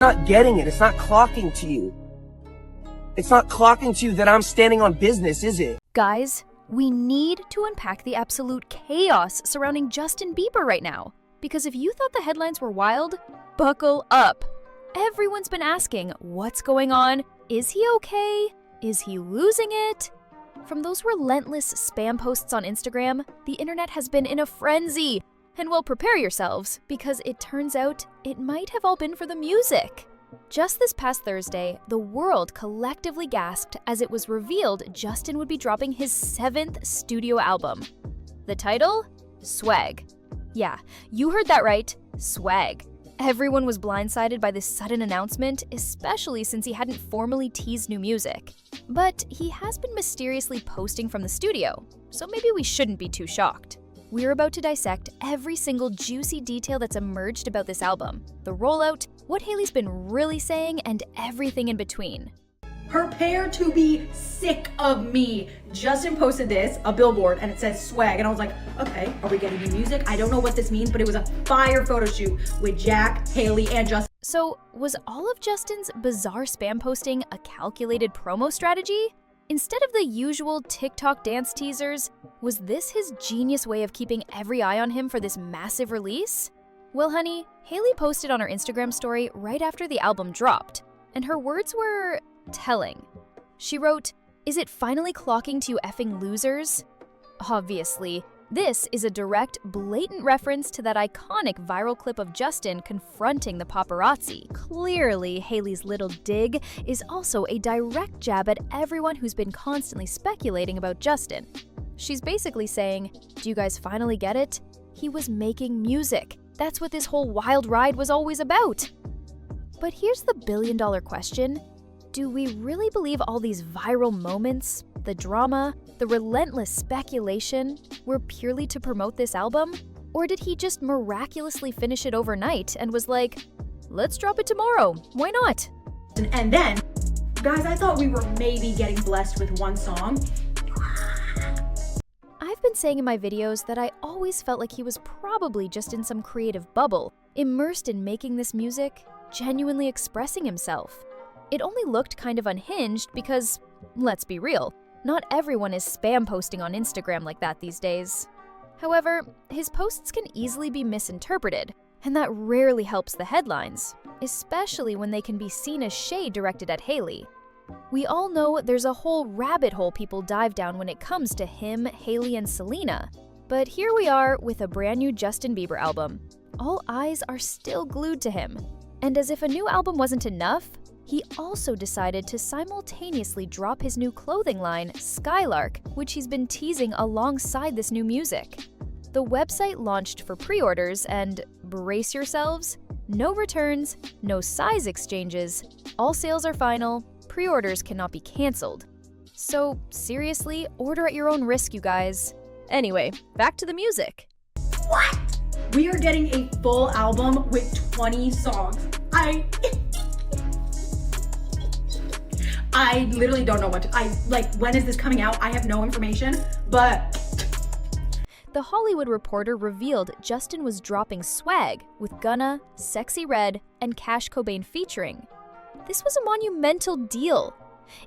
Not getting it. It's not clocking to you. It's not clocking to you that I'm standing on business, is it? Guys, we need to unpack the absolute chaos surrounding Justin Bieber right now. Because if you thought the headlines were wild, buckle up. Everyone's been asking, what's going on? Is he okay? Is he losing it? From those relentless spam posts on Instagram, the internet has been in a frenzy. And well, prepare yourselves, because it turns out it might have all been for the music. Just this past Thursday, the world collectively gasped as it was revealed Justin would be dropping his 7th studio album. The title? Swag. Yeah, you heard that right, swag. Everyone was blindsided by this sudden announcement, especially since he hadn't formally teased new music. But he has been mysteriously posting from the studio, so maybe we shouldn't be too shocked. We're about to dissect every single juicy detail that's emerged about this album, the rollout, what Hailey's been really saying, and everything in between. Prepare to be sick of me. Justin posted this, a billboard, and it says swag. And I was like, okay, are we getting new music? I don't know what this means, but it was a fire photo shoot with Jack, Hailey, and Justin. So was all of Justin's bizarre spam posting a calculated promo strategy? Instead of the usual TikTok dance teasers, was this his genius way of keeping every eye on him for this massive release? Well, honey, Hailey posted on her Instagram story right after the album dropped, and her words were telling. She wrote, "Is it finally clocking to you effing losers?" Obviously, this is a direct, blatant reference to that iconic viral clip of Justin confronting the paparazzi. Clearly, Hailey's little dig is also a direct jab at everyone who's been constantly speculating about Justin. She's basically saying, do you guys finally get it? He was making music. That's what this whole wild ride was always about. But here's the billion-dollar question. Do we really believe all these viral moments, the drama, the relentless speculation, were purely to promote this album? Or did he just miraculously finish it overnight and was like, let's drop it tomorrow, why not? And then, guys, I thought we were maybe getting blessed with one song. I've been saying in my videos that I always felt like he was probably just in some creative bubble, immersed in making this music, genuinely expressing himself. It only looked kind of unhinged because, let's be real, not everyone is spam posting on Instagram like that these days. However, his posts can easily be misinterpreted, and that rarely helps the headlines, especially when they can be seen as shade directed at Hailey. We all know there's a whole rabbit hole people dive down when it comes to him, Hailey, and Selena. But here we are with a brand new Justin Bieber album. All eyes are still glued to him. And as if a new album wasn't enough, he also decided to simultaneously drop his new clothing line, Skylark, which he's been teasing alongside this new music. The website launched for pre-orders and, brace yourselves, no returns, no size exchanges, all sales are final, pre-orders cannot be canceled. So seriously, order at your own risk, you guys. Anyway, back to the music. What? We are getting a full album with 20 songs. I literally don't know what to, when is this coming out? I have no information, but... The Hollywood Reporter revealed Justin was dropping Swag with Gunna, Sexy Red, and Cash Cobain featuring. This was a monumental deal.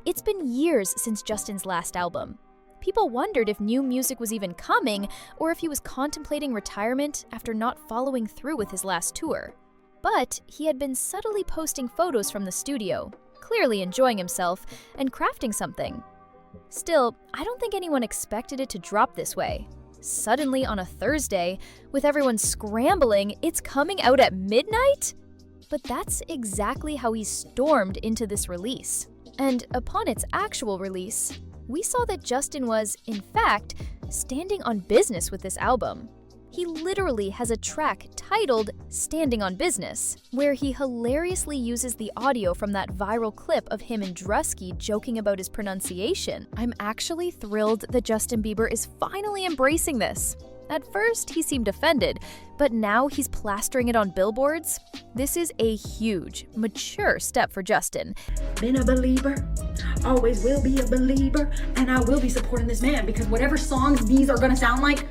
It's been years since Justin's last album. People wondered if new music was even coming or if he was contemplating retirement after not following through with his last tour. But he had been subtly posting photos from the studio, clearly enjoying himself and crafting something. Still, I don't think anyone expected it to drop this way. Suddenly on a Thursday, with everyone scrambling, it's coming out at midnight? But that's exactly how he stormed into this release. And upon its actual release, we saw that Justin was, in fact, standing on business with this album. He literally has a track titled Standing on Business, where he hilariously uses the audio from that viral clip of him and Drusky joking about his pronunciation. I'm actually thrilled that Justin Bieber is finally embracing this. At first, he seemed offended, but now he's plastering it on billboards. This is a huge, mature step for Justin. Been a believer, always will be a believer, and I will be supporting this man because whatever songs these are gonna sound like,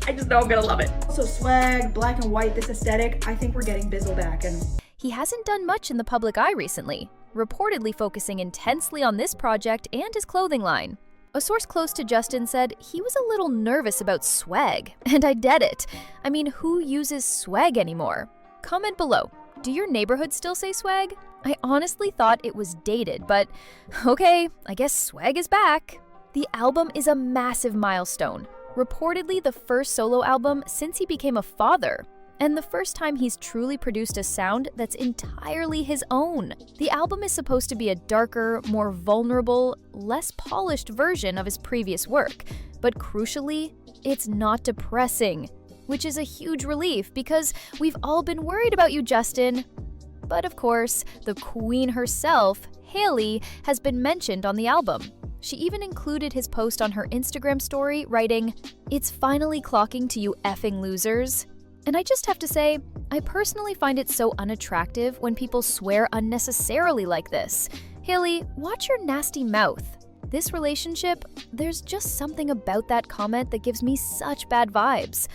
I just know I'm gonna love it. So swag, black and white, this aesthetic, I think we're getting Bizzle back. And He hasn't done much in the public eye recently, reportedly focusing intensely on this project and his clothing line. A source close to Justin said he was a little nervous about swag, and I get it. I mean, who uses swag anymore? Comment below. Do your neighborhood still say swag? I honestly thought it was dated, but okay, I guess swag is back. The album is a massive milestone, reportedly the first solo album since he became a father, and the first time he's truly produced a sound that's entirely his own. The album is supposed to be a darker, more vulnerable, less polished version of his previous work, but crucially, it's not depressing, which is a huge relief because we've all been worried about you, Justin. But of course, the queen herself, Hailey, has been mentioned on the album. She even included his post on her Instagram story, writing, "It's finally clocking to you effing losers." And I just have to say, I personally find it so unattractive when people swear unnecessarily like this. Hailey, watch your nasty mouth. This relationship, there's just something about that comment that gives me such bad vibes.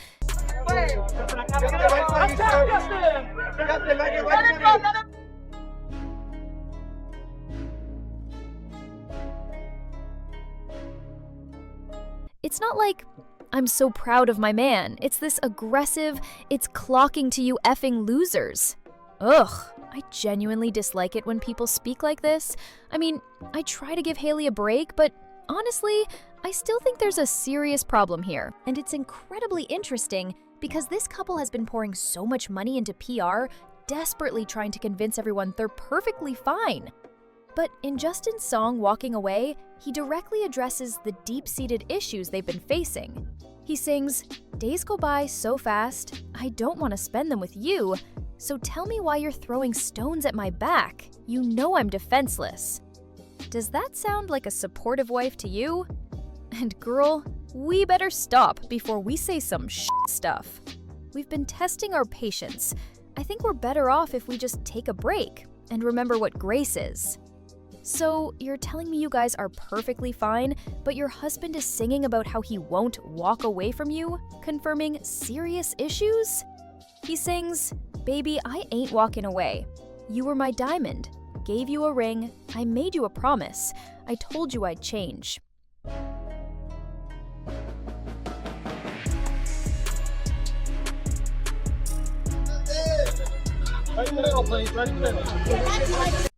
It's not like, "I'm so proud of my man." It's this aggressive, "it's clocking to you effing losers." Ugh, I genuinely dislike it when people speak like this. I mean, I try to give Hailey a break, but honestly, I still think there's a serious problem here. And it's incredibly interesting because this couple has been pouring so much money into PR, desperately trying to convince everyone they're perfectly fine. But in Justin's song, Walking Away, he directly addresses the deep-seated issues they've been facing. He sings, "Days go by so fast, I don't want to spend them with you, so tell me why you're throwing stones at my back. You know I'm defenseless." Does that sound like a supportive wife to you? And girl, we better stop before we say some stuff. We've been testing our patience. I think we're better off if we just take a break and remember what grace is. So, you're telling me you guys are perfectly fine, but your husband is singing about how he won't walk away from you, confirming serious issues? He sings, "Baby, I ain't walking away. You were my diamond. Gave you a ring. I made you a promise. I told you I'd change."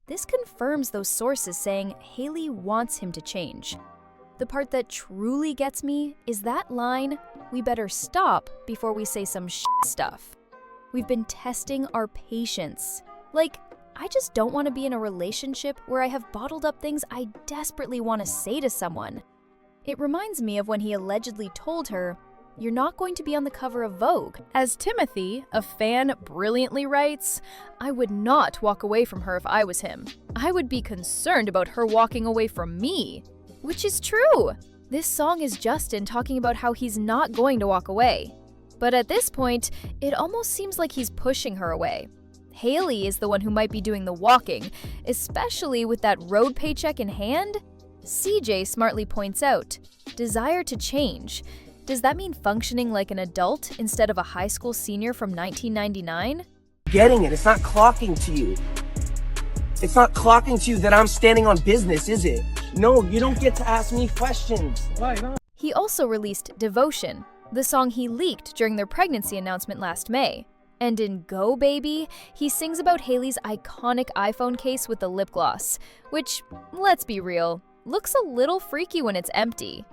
This confirms those sources saying Hailey wants him to change. The part that truly gets me is that line, "We better stop before we say some stuff." We've been testing our patience. Like, I just don't want to be in a relationship where I have bottled up things I desperately want to say to someone. It reminds me of when he allegedly told her, "You're not going to be on the cover of Vogue." As Timothy, a fan, brilliantly writes, "I would not walk away from her if I was him. I would be concerned about her walking away from me." Which is true. This song is Justin talking about how he's not going to walk away. But at this point, it almost seems like he's pushing her away. Hailey is the one who might be doing the walking, especially with that road paycheck in hand. CJ smartly points out, "Desire to change. Does that mean functioning like an adult instead of a high school senior from 1999? Getting it. It's not clocking to you. It's not clocking to you that I'm standing on business, is it? No, you don't get to ask me questions. Why not? He also released Devotion, the song he leaked during their pregnancy announcement last May. And in Go Baby, he sings about Hailey's iconic iPhone case with the lip gloss, which, let's be real, looks a little freaky when it's empty.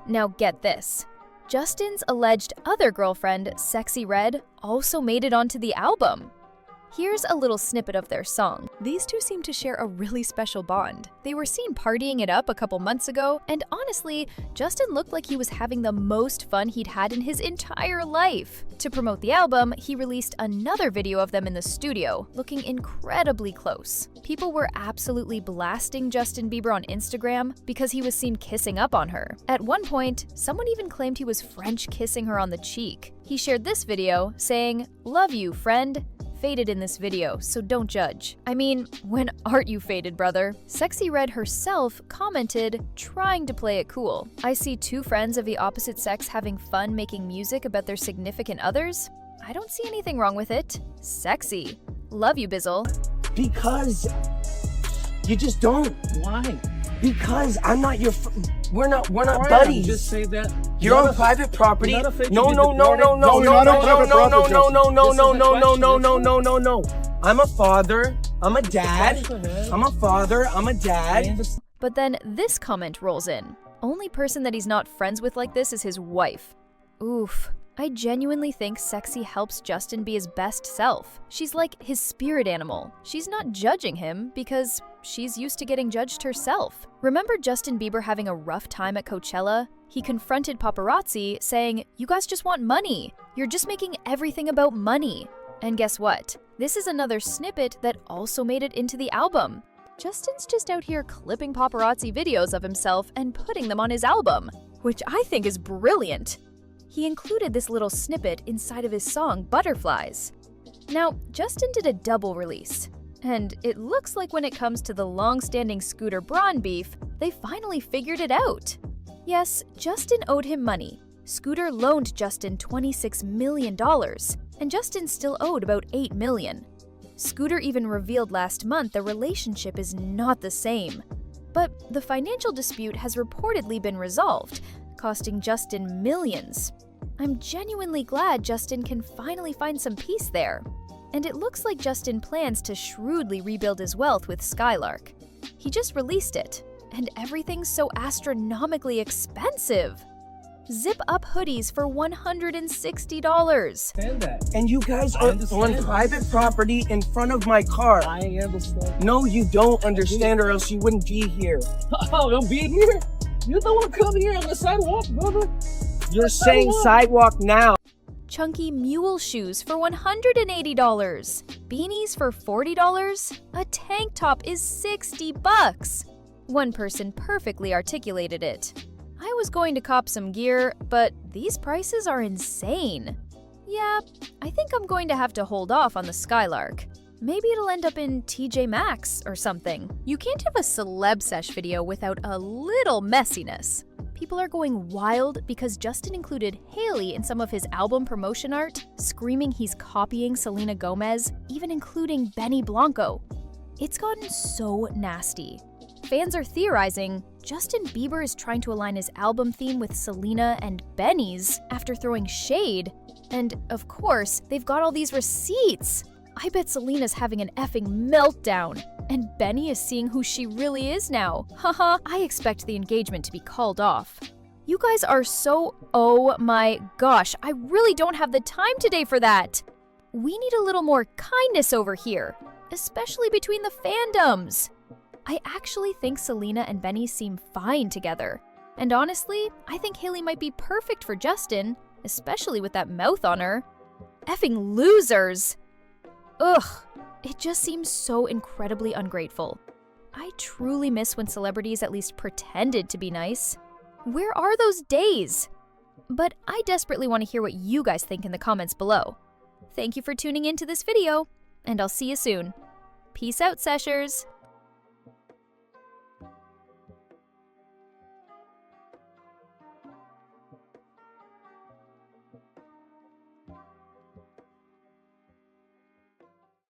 Now get this. Justin's alleged other girlfriend, Sexy Red, also made it onto the album. Here's a little snippet of their song. These two seem to share a really special bond. They were seen partying it up a couple months ago, and honestly, Justin looked like he was having the most fun he'd had in his entire life. To promote the album, he released another video of them in the studio, looking incredibly close. People were absolutely blasting Justin Bieber on Instagram because he was seen kissing up on her. At one point, someone even claimed he was French kissing her on the cheek. He shared this video, saying, "Love you, friend." Faded in this video, so don't judge. I mean, when aren't you faded, brother? Sexy Red herself commented, trying to play it cool. "I see two friends of the opposite sex having fun making music about their significant others. I don't see anything wrong with it. Sexy. Love you, Bizzle. Because you just don't. Why? Because I'm not your. We're not Alright, buddies. Just say that. You're on private property. You're not a fake No. you did No. I'm a father. I'm a dad. I'm a father. I'm a dad. But then this comment rolls in. Only person that he's not friends with like this is his wife. Oof. I genuinely think Sexy helps Justin be his best self. She's like his spirit animal. She's not judging him because she's used to getting judged herself. Remember Justin Bieber having a rough time at Coachella? He confronted paparazzi saying, "You guys just want money. You're just making everything about money." And guess what? This is another snippet that also made it into the album. Justin's just out here clipping paparazzi videos of himself and putting them on his album, which I think is brilliant. He included this little snippet inside of his song Butterflies. Now, Justin did a double release, and it looks like when it comes to the long-standing Scooter Braun beef, they finally figured it out. Yes, Justin owed him money. Scooter loaned Justin $26 million, and Justin still owed about $8 million. Scooter even revealed last month the relationship is not the same. But the financial dispute has reportedly been resolved, costing Justin millions. I'm genuinely glad Justin can finally find some peace there. And it looks like Justin plans to shrewdly rebuild his wealth with Skylark. He just released it, and everything's so astronomically expensive. Zip up hoodies for $160. Understand that. And you guys are on private property in front of my car. I understand. No, you don't understand, or else you wouldn't be here. Oh, don't be here. You don't want to come here on the sidewalk, brother. You're saying sidewalk now. Chunky mule shoes for $180. Beanies for $40. A tank top is $60. One person perfectly articulated it. I was going to cop some gear, but these prices are insane. Yeah, I think I'm going to have to hold off on the Skylark. Maybe it'll end up in TJ Maxx or something. You can't have a CelebSesh video without a little messiness. People are going wild because Justin included Hailey in some of his album promotion art, screaming he's copying Selena Gomez, even including Benny Blanco. It's gotten so nasty. Fans are theorizing Justin Bieber is trying to align his album theme with Selena and Benny's after throwing shade. And of course, they've got all these receipts. I bet Selena's having an effing meltdown. And Benny is seeing who she really is now. Haha, I expect the engagement to be called off. You guys are so, oh my gosh, I really don't have the time today for that. We need a little more kindness over here, especially between the fandoms. I actually think Selena and Benny seem fine together. And honestly, I think Hailey might be perfect for Justin, especially with that mouth on her. Effing losers! Ugh, it just seems so incredibly ungrateful. I truly miss when celebrities at least pretended to be nice. Where are those days? But I desperately want to hear what you guys think in the comments below. Thank you for tuning into this video, and I'll see you soon. Peace out, Seshers!